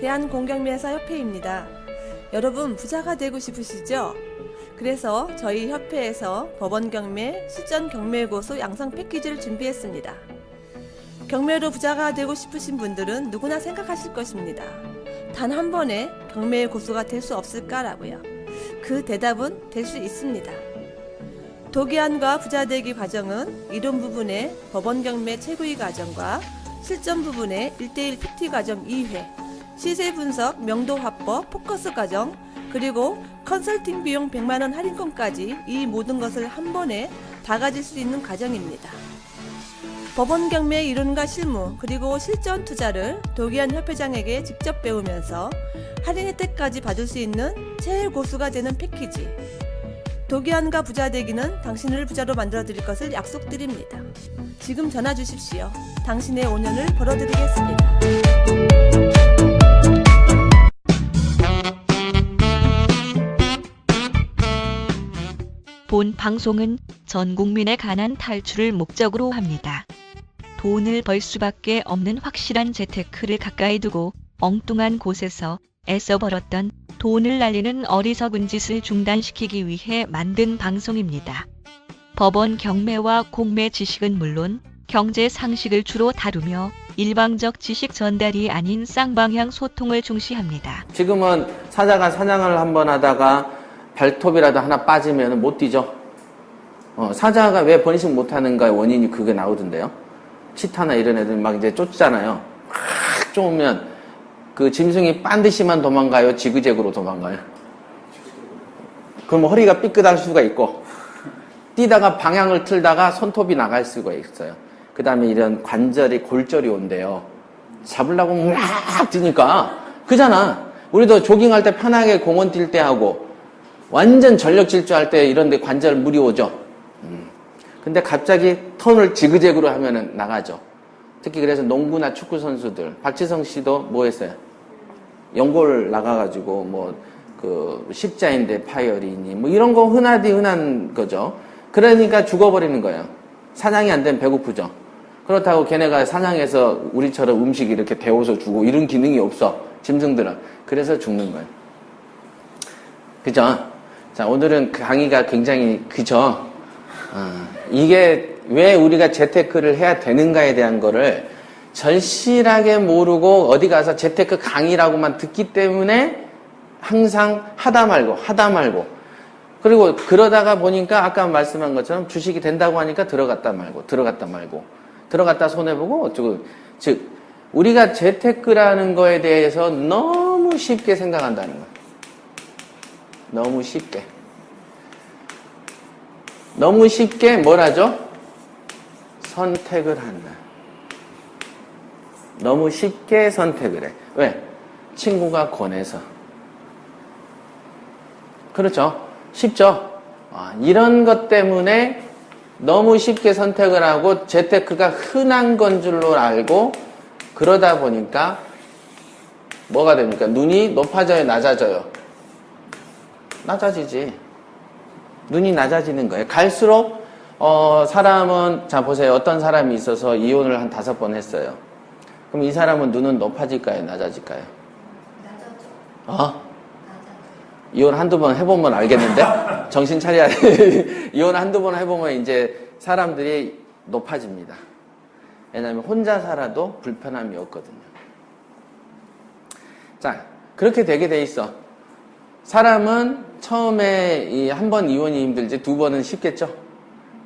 대한공경매사협회입니다. 여러분 부자가 되고 싶으시죠? 그래서 저희 협회에서 법원경매, 실전경매고소 양성 패키지를 준비했습니다. 경매로 부자가 되고 싶으신 분들은 누구나 생각하실 것입니다. 단 한 번에 경매 고소가 될 수 없을까라고요. 그 대답은 될 수 있습니다. 도기한과 부자되기 과정은 이론 부분의 법원경매 최고위 과정과 실전 부분의 1:1 PT 과정 2회, 시세 분석, 명도 화법, 포커스 과정, 그리고 컨설팅 비용 100만원 할인권까지 이 모든 것을 한 번에 다 가질 수 있는 과정입니다. 법원경매 이론과 실무, 그리고 실전 투자를 도기한 협회장에게 직접 배우면서 할인 혜택까지 받을 수 있는 최고수가 되는 패키지. 도기한과 부자되기는 당신을 부자로 만들어 드릴 것을 약속드립니다. 지금 전화 주십시오. 당신의 5년을 벌어드리겠습니다. 본 방송은 전 국민의 가난 탈출을 목적으로 합니다. 돈을 벌 수밖에 없는 확실한 재테크를 가까이 두고 엉뚱한 곳에서 애써 벌었던 돈을 날리는 어리석은 짓을 중단시키기 위해 만든 방송입니다. 법원 경매와 공매 지식은 물론 경제 상식을 주로 다루며 일방적 지식 전달이 아닌 쌍방향 소통을 중시합니다. 지금은 사자가 사냥을 한번 하다가 발톱이라도 하나 빠지면 못 뛰죠. 사자가 왜 번식 못하는가의 원인이 그게 나오던데요. 치타나 이런 애들 막 이제 쫓잖아요. 확 쫓으면 그 짐승이 반드시만 도망가요? 지그재그로 도망가요? 그럼 허리가 삐끗할 수가 있고, 뛰다가 방향을 틀다가 손톱이 나갈 수가 있어요. 그 다음에 이런 관절이 골절이 온대요. 잡으려고 막 뛰니까. 그잖아. 우리도 조깅할 때 편하게 공원 뛸 때 하고, 완전 전력 질주할 때 이런 데 관절 무리 오죠. 근데 갑자기 턴을 지그재그로 하면은 나가죠. 특히 그래서 농구나 축구 선수들, 박지성 씨도 뭐 했어요? 연골 나가가지고 그 십자인대 파열이니 뭐 이런 거 흔한 거죠. 그러니까 죽어버리는 거예요. 사냥이 안 되면 배고프죠. 그렇다고 걔네가 사냥해서 우리처럼 음식 이렇게 데워서 주고 이런 기능이 없어. 짐승들은. 그래서 죽는 거예요. 그죠? 자, 오늘은 강의가 굉장히 그죠? 이게 왜 우리가 재테크를 해야 되는가에 대한 거를 절실하게 모르고 어디 가서 재테크 강의라고만 듣기 때문에 항상 하다 말고 그리고 그러다가 보니까 아까 말씀한 것처럼 주식이 된다고 하니까 들어갔다 들어갔다 손해보고 어쩌고. 즉 우리가 재테크라는 거에 대해서 너무 쉽게 생각한다는 거예요. 너무 쉽게 뭘 하죠? 선택을 한다. 너무 쉽게 선택을 해. 왜? 친구가 권해서. 그렇죠? 쉽죠? 이런 것 때문에 너무 쉽게 선택을 하고 재테크가 흔한 건 줄로 알고 그러다 보니까 뭐가 됩니까? 눈이 높아져요? 낮아져요? 낮아지지. 눈이 낮아지는 거예요. 갈수록 사람은 자 보세요. 어떤 사람이 있어서 이혼을 한 5번 했어요. 그럼 이 사람은 눈은 높아질까요? 낮아질까요? 낮아져. 이혼 한두 번 해보면 알겠는데? 정신 차려야 돼. 이혼 한두 번 해보면 이제 사람들이 높아집니다. 왜냐하면 혼자 살아도 불편함이 없거든요. 자, 그렇게 되게 돼 있어. 사람은 처음에 한 번 이혼이 힘들지 2번은 쉽겠죠?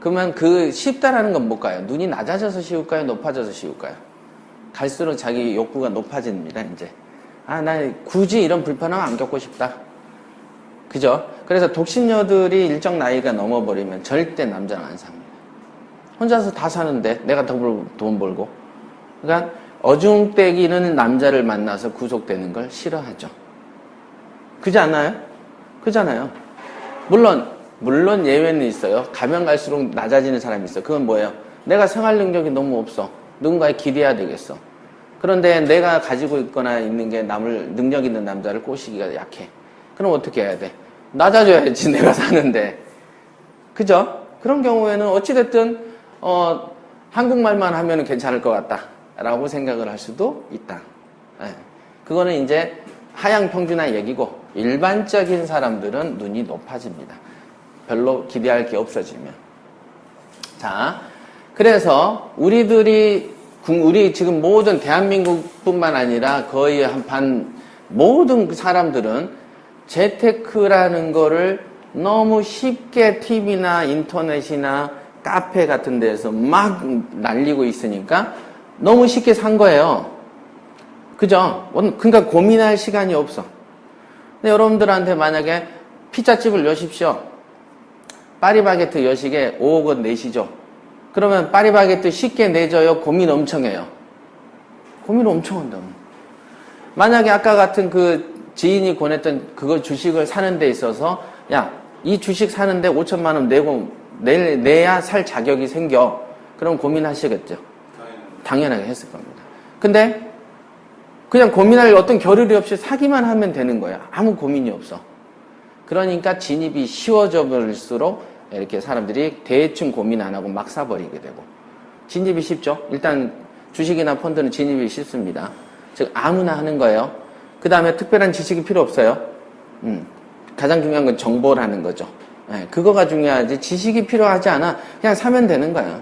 그러면 그 쉽다라는 건 뭘까요? 눈이 낮아져서 쉬울까요? 높아져서 쉬울까요? 갈수록 자기 욕구가 높아집니다, 이제. 나 굳이 이런 불편함 안 겪고 싶다. 그죠? 그래서 독신녀들이 일정 나이가 넘어버리면 절대 남자는 안 삽니다. 혼자서 다 사는데 내가 더 돈 벌고. 그러니까 어중떼기는 남자를 만나서 구속되는 걸 싫어하죠. 그지 않나요? 그잖아요. 물론 예외는 있어요. 가면 갈수록 낮아지는 사람이 있어요. 그건 뭐예요? 내가 생활 능력이 너무 없어. 누군가에 기대야 되겠어. 그런데 내가 가지고 있거나 있는 게 능력 있는 남자를 꼬시기가 약해. 그럼 어떻게 해야 돼? 낮아져야지, 내가 사는데. 그죠? 그런 경우에는 어찌됐든, 한국말만 하면 괜찮을 것 같다. 라고 생각을 할 수도 있다. 네. 그거는 이제 하향 평준화 얘기고 일반적인 사람들은 눈이 높아집니다. 별로 기대할 게 없어지면. 자, 그래서 우리 지금 모든 대한민국뿐만 아니라 거의 모든 사람들은 재테크라는 거를 너무 쉽게 TV나 인터넷이나 카페 같은 데서 막 날리고 있으니까 너무 쉽게 산 거예요. 그죠? 그러니까 고민할 시간이 없어. 근데 여러분들한테 만약에 피자집을 여십시오. 파리바게트 여식에 5억 원 내시죠. 그러면 파리바게트 쉽게 내줘요? 고민 엄청 해요? 고민 엄청 한다. 만약에 아까 같은 그 지인이 권했던 그거 주식을 사는 데 있어서 야, 이 주식 사는데 5천만 원 내야 살 자격이 생겨. 그럼 고민하시겠죠? 당연하게 했을 겁니다. 근데 그냥 고민할 어떤 겨를이 없이 사기만 하면 되는 거야. 아무 고민이 없어. 그러니까 진입이 쉬워져 버릴수록 이렇게 사람들이 대충 고민 안 하고 막 사버리게 되고. 진입이 쉽죠? 일단 주식이나 펀드는 진입이 쉽습니다. 즉 아무나 하는 거예요. 그 다음에 특별한 지식이 필요 없어요. 가장 중요한 건 정보라는 거죠. 네, 그거가 중요하지 지식이 필요하지 않아. 그냥 사면 되는 거야.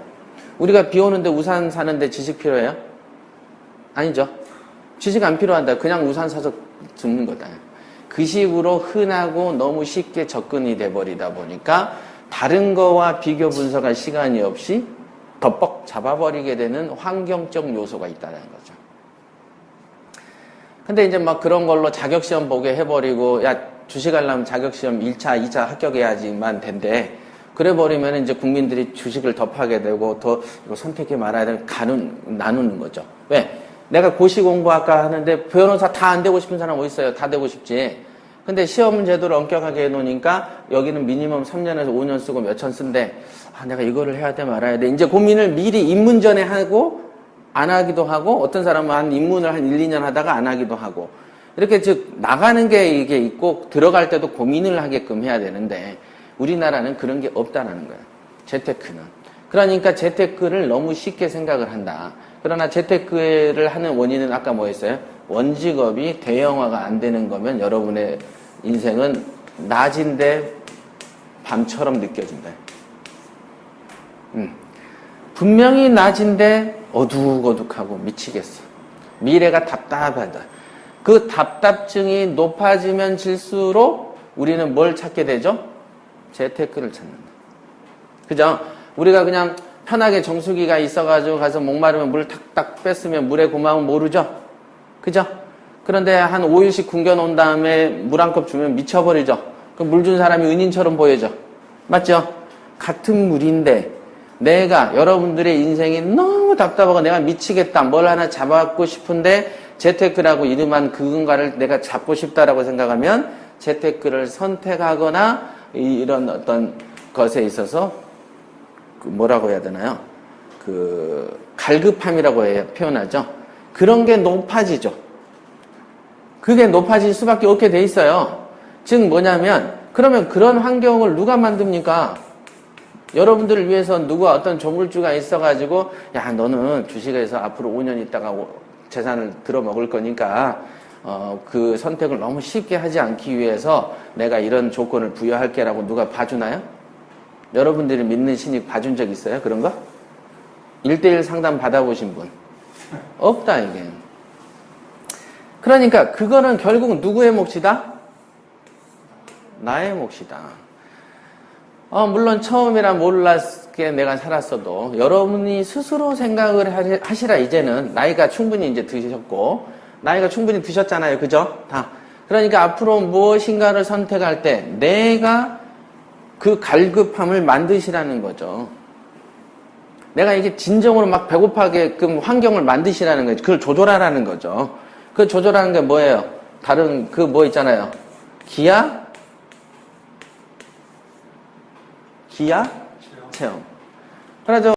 우리가 비 오는데 우산 사는데 지식 필요해요? 아니죠. 지식 안 필요한다. 그냥 우산 사서 죽는 거다. 그 식으로 흔하고 너무 쉽게 접근이 돼버리다 보니까 다른 거와 비교 분석할 시간이 없이 덮벅 잡아버리게 되는 환경적 요소가 있다는 거죠. 근데 이제 막 그런 걸로 자격시험 보게 해버리고, 야, 주식하려면 자격시험 1차, 2차 합격해야지만 된대. 그래 버리면 이제 국민들이 주식을 덮하게 되고, 더 이거 선택해 말아야 되는 나누는 거죠. 왜? 내가 고시 공부할까 하는데 변호사 다 안 되고 싶은 사람 어디 있어요? 다 되고 싶지. 근데 시험 제도를 엄격하게 해놓으니까 여기는 미니멈 3년에서 5년 쓰고 몇천 쓴대. 아, 내가 이거를 해야 돼 말아야 돼. 이제 고민을 미리 입문 전에 하고 안 하기도 하고 어떤 사람은 한 입문을 한 1, 2년 하다가 안 하기도 하고 이렇게 즉 나가는 게 이게 있고 들어갈 때도 고민을 하게끔 해야 되는데 우리나라는 그런 게 없다는 거예요. 재테크는. 그러니까 재테크를 너무 쉽게 생각을 한다. 그러나 재테크를 하는 원인은 아까 뭐였어요? 원직업이 대형화가 안 되는 거면 여러분의 인생은 낮인데 밤처럼 느껴진다. 분명히 낮인데 어둑어둑하고 미치겠어. 미래가 답답하다. 그 답답증이 높아지면 질수록 우리는 뭘 찾게 되죠? 재테크를 찾는다. 그죠? 우리가 그냥 편하게 정수기가 있어가지고 가서 목마르면 물 탁탁 뺐으면 물의 고마움 모르죠? 그죠? 그런데 한 5일씩 굶겨놓은 다음에 물 한 컵 주면 미쳐버리죠? 그럼 물 준 사람이 은인처럼 보여져. 맞죠? 같은 물인데 내가 여러분들의 인생이 너무 답답하고 내가 미치겠다. 뭘 하나 잡고 싶은데 재테크라고 이름한 그건가를 내가 잡고 싶다라고 생각하면 재테크를 선택하거나 이런 어떤 것에 있어서 뭐라고 해야 되나요? 갈급함이라고 표현하죠. 그런 게 높아지죠. 그게 높아질 수밖에 없게 돼 있어요. 즉 뭐냐면 그러면 그런 환경을 누가 만듭니까? 여러분들을 위해서 누가 어떤 조물주가 있어가지고 야 너는 주식에서 앞으로 5년 있다가 재산을 들어먹을 거니까 그 선택을 너무 쉽게 하지 않기 위해서 내가 이런 조건을 부여할게 라고 누가 봐주나요? 여러분들이 믿는 신이 봐준 적 있어요? 그런 거? 1:1 상담 받아보신 분? 없다 이게. 그러니까 그거는 결국 누구의 몫이다? 나의 몫이다. 물론 처음이라 몰랐게 내가 살았어도 여러분이 스스로 생각을 하시라. 이제는 나이가 충분히 이제 드셨고 나이가 충분히 드셨잖아요. 그죠? 다. 그러니까 앞으로 무엇인가를 선택할 때 내가 그 갈급함을 만드시라는 거죠. 내가 이게 진정으로 막 배고파게끔 환경을 만드시라는 거죠. 그걸 조절하라는 거죠. 그 조절하는 게 뭐예요? 다른 그 뭐 있잖아요. 기야? 체험. 그래서